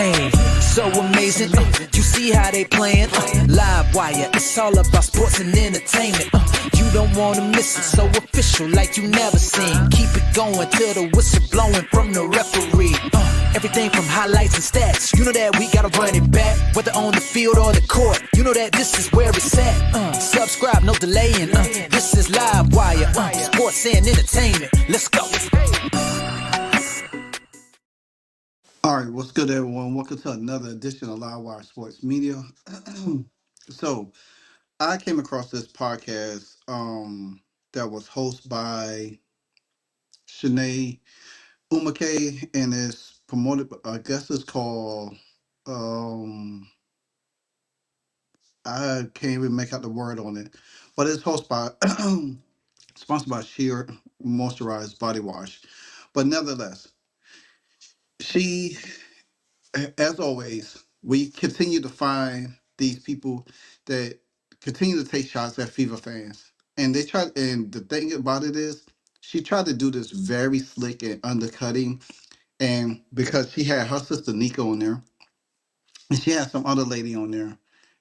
Hey, so amazing. You see how they playing? Live wire, it's all about sports and entertainment. You don't wanna miss it, so official like you never seen. Keep it going till the whistle blowing from the referee. Everything from highlights and stats, you know that we gotta run it back. Whether on the field or the court, you know that this is where it's at. Subscribe, no delaying. This is Live Wire, sports and entertainment. Let's go. All right, what's good, everyone? Welcome to another edition of Live Wire Sports Media. So, I came across this podcast that was hosted by Shanae Umake, and it's promoted. I guess it's called. Um, I can't even make out the word on it, but it's hosted by, sponsored by Sheer Moisturized Body Wash. But nevertheless, she as always, we continue to find these people that continue to take shots at Fever fans. And they try, and the thing about it is, she tried to do this very slick and undercutting. And because she had her sister Nico on there, and she had some other lady on there,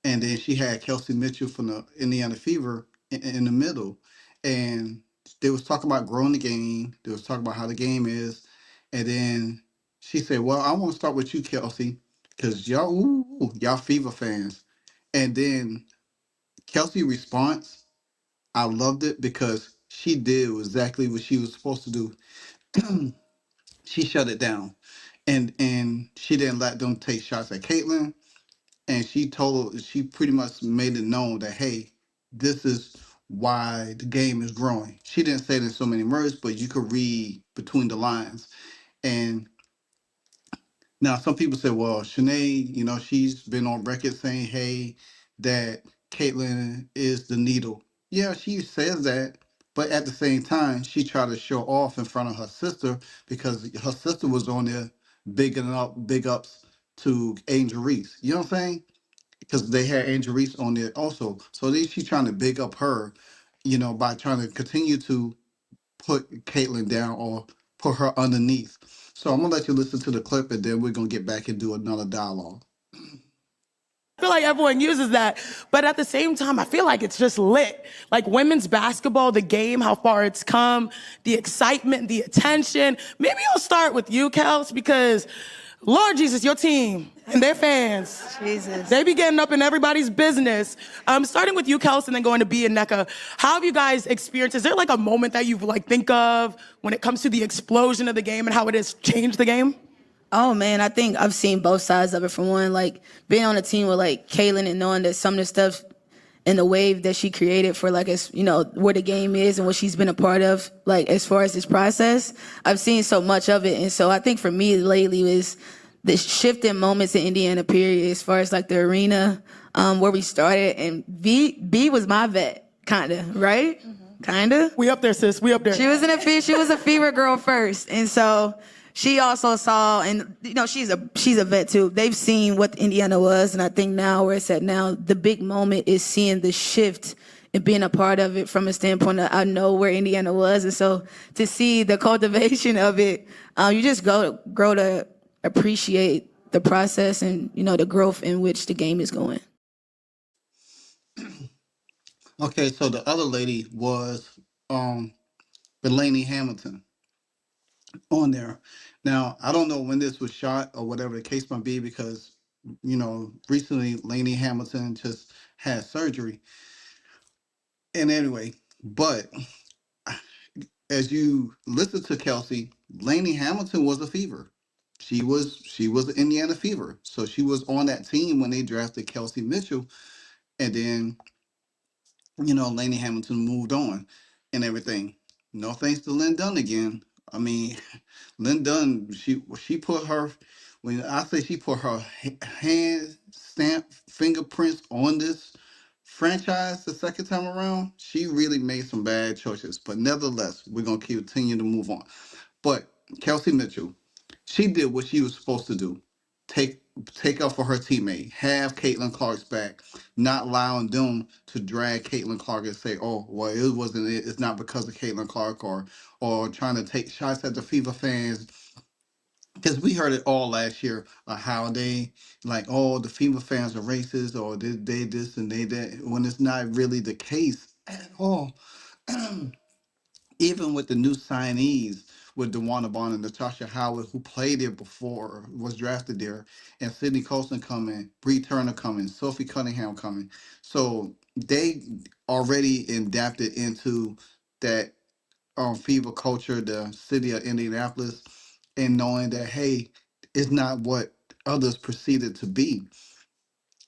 and then she had Kelsey Mitchell from the Indiana Fever in the middle, and they was talking about growing the game. They was talking about how the game is, and then she said, "Well, I want to start with you, Kelsey, because y'all Fever fans." And then Kelsey response, I loved it because she did exactly what she was supposed to do. She shut it down, and she didn't let them take shots at Caitlyn, and she pretty much made it known that, hey, this is why the game is growing. She didn't say it in so many words, but you could read between the lines. And now some people say, well, Shanae, she's been on record saying, hey, that Caitlyn is the needle. Yeah, she says that, but at the same time she tried to show off in front of her sister because her sister was on there big ups to Angel Reese. You know what I'm saying? Because they had Angel Reese on there also. So she's trying to big up her, by trying to continue to put Caitlyn down or put her underneath. So I'm gonna let you listen to the clip, and then we're gonna get back and do another dialogue. I feel like everyone uses that, but at the same time, I feel like it's just lit. Like women's basketball, the game, how far it's come, the excitement, the attention. Maybe I'll start with you, Kels, because Lord Jesus, your team and their fans, Jesus, they be getting up in everybody's business. Starting with you, Kels, and then going to B and NECA. How have you guys experienced? Is there like a moment that you think of when it comes to the explosion of the game and how it has changed the game? Oh man, I think I've seen both sides of it. For one, like being on a team with like Caitlyn and knowing that some of the stuff and the wave that she created for like where the game is and what she's been a part of, like as far as this process, I've seen so much of it. And so I think for me lately is the shift in moments in Indiana period as far as like the arena where we started, and B was my vet, kinda, right? Mm-hmm. Kinda. We up there, sis. We up there. She was a Fever girl first, and so she also saw, and she's a vet too. They've seen what Indiana was, and I think now where it's at now, the big moment is seeing the shift and being a part of it from a standpoint of I know where Indiana was, and so to see the cultivation of it, you just grow to appreciate the process and the growth in which the game is going. Okay, so the other lady was Delaney Hamilton on there. Now, I don't know when this was shot or whatever the case might be because, recently Lainey Hamilton just had surgery. And anyway, but as you listen to Kelsey, Lainey Hamilton was a Fever. She was an Indiana Fever. So she was on that team when they drafted Kelsey Mitchell. And then, Lainey Hamilton moved on and everything. No thanks to Lynn Dunn again. I mean, Lynn Dunn, she put her, when I say she put her hand stamp fingerprints on this franchise the second time around, she really made some bad choices. But nevertheless, we're gonna continue to move on. But Kelsey Mitchell, she did what she was supposed to do. Take up for her teammate, have Caitlin Clark's back, not allowing them to drag Caitlin Clark and say, oh, well, it wasn't it. It's not because of Caitlin Clark or trying to take shots at the Fever fans because we heard it all last year, how they like, oh, the female fans are racist, or they this and they that, when it's not really the case at all. Even with the new signees, with DeWanna Bond and Natasha Howard, who played there before, was drafted there, and Sydney Colson coming, Bree Turner coming, Sophie Cunningham coming. So they already adapted into that fever culture, the city of Indianapolis, and knowing that, hey, it's not what others perceive it to be.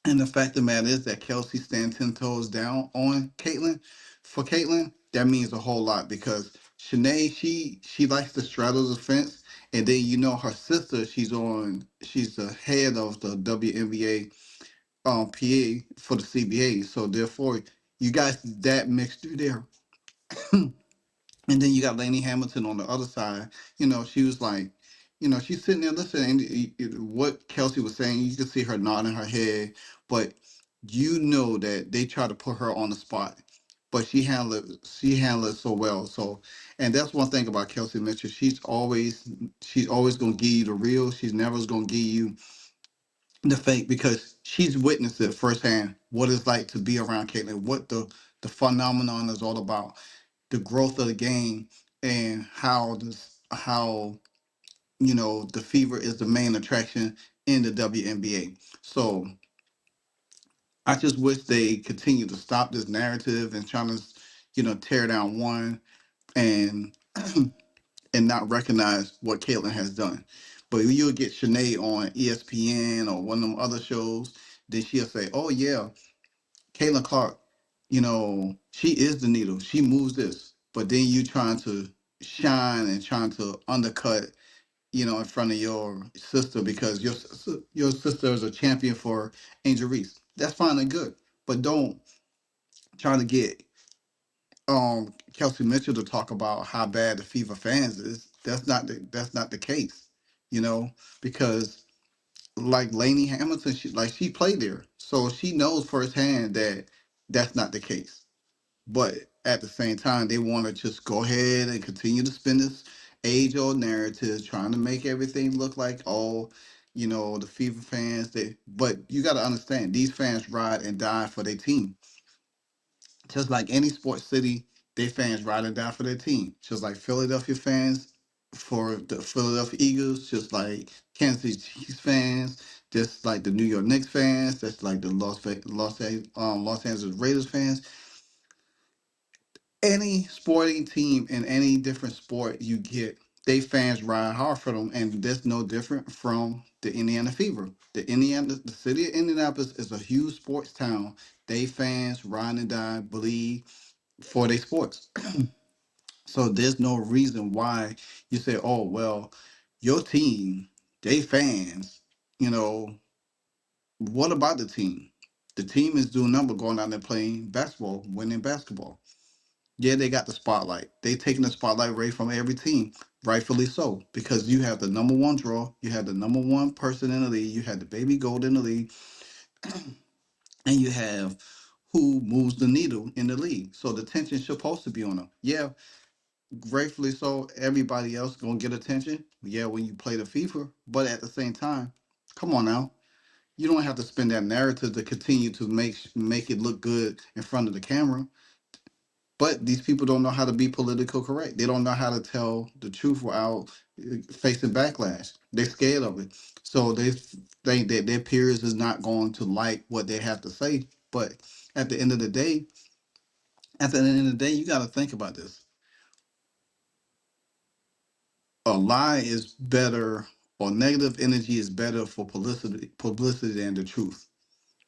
And the fact of the matter is that Kelsey stands 10 toes down on Caitlyn. For Caitlyn, that means a whole lot because Shanae, she likes to straddle the fence. And then her sister, she's the head of the WNBA PA for the CBA. So therefore, you guys that mixture there. And then you got Lainey Hamilton on the other side. She was like, she's sitting there listening. What Kelsey was saying, you can see her nodding her head, but that they try to put her on the spot. But she handled it so well. So, and that's one thing about Kelsey Mitchell. She's always gonna give you the real. She's never gonna give you the fake because she's witnessed it firsthand. What it's like to be around Caitlyn. What the phenomenon is all about, the growth of the game, and how the fever is the main attraction in the WNBA. So I just wish they continue to stop this narrative and trying to tear down one and and not recognize what Caitlyn has done. But you'll get Shanae on ESPN or one of them other shows, then she'll say, "Oh yeah, Caitlin Clark, she is the needle. She moves this." But then you trying to shine and trying to undercut, in front of your sister because your sister is a champion for Angel Reese. That's fine and good. But don't try to get Kelsey Mitchell to talk about how bad the Fever fans is. That's not the case, you know, because like Lainey Hamilton, she played there, so she knows firsthand that that's not the case. But at the same time, they want to just go ahead and continue to spin this age-old narrative, trying to make everything look like, oh, the Fever fans. But you got to understand, these fans ride and die for their team. Just like any sports city, their fans ride and die for their team. Just like Philadelphia fans for the Philadelphia Eagles, just like Kansas City Chiefs fans, just like the New York Knicks fans, just like the Los Angeles Raiders fans. Any sporting team in any different sport you get, they fans ride hard for them, and that's no different from the Indiana Fever. The city of Indianapolis is a huge sports town. They fans ride and die, bleed for their sports. So there's no reason why you say, oh well, your team, they fans, you know, what about the team? The team is doing number going out there playing basketball, winning basketball. Yeah, they got the spotlight. They taking the spotlight away from every team, rightfully so, because you have the number one draw, you have the number one person in the league, you have the baby gold in the league, and you have who moves the needle in the league. So the attention's supposed to be on them. Yeah, gratefully so. Everybody else gonna get attention. Yeah, when you play the FIFA, but at the same time, come on now. You don't have to spend that narrative to continue to make it look good in front of the camera. But these people don't know how to be political correct. They don't know how to tell the truth without facing backlash. They're scared of it. So they think that their peers is not going to like what they have to say. But at the end of the day, you got to think about this. A lie is better, or negative energy is better for publicity than the truth.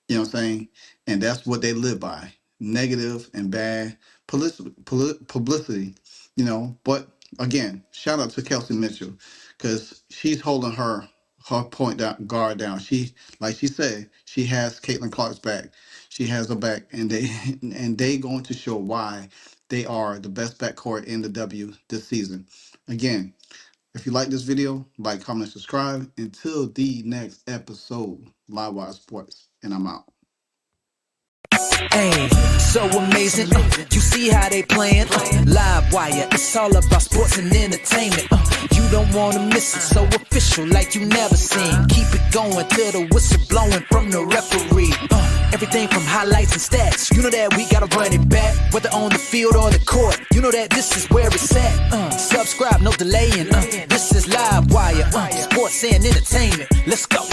You know what I'm saying? And that's what they live by. Negative and bad publicity, But again, shout out to Kelsey Mitchell because she's holding her point down, guard down. Like she said, she has Caitlin Clark's back. She has her back, and they going to show why they are the best backcourt in the W this season. Again, if you like this video, like, comment, subscribe. Until the next episode, Livewire Sports, and I'm out. Hey, so amazing. You see how they playing? Live wire, it's all about sports and entertainment. You don't wanna miss it, so official like you never seen. Keep it going till the whistle blowing from the referee. Everything from highlights and stats, you know that we gotta run it back. Whether on the field or the court, you know that this is where it's at. Subscribe, no delaying. This is Live Wire, sports and entertainment. Let's go.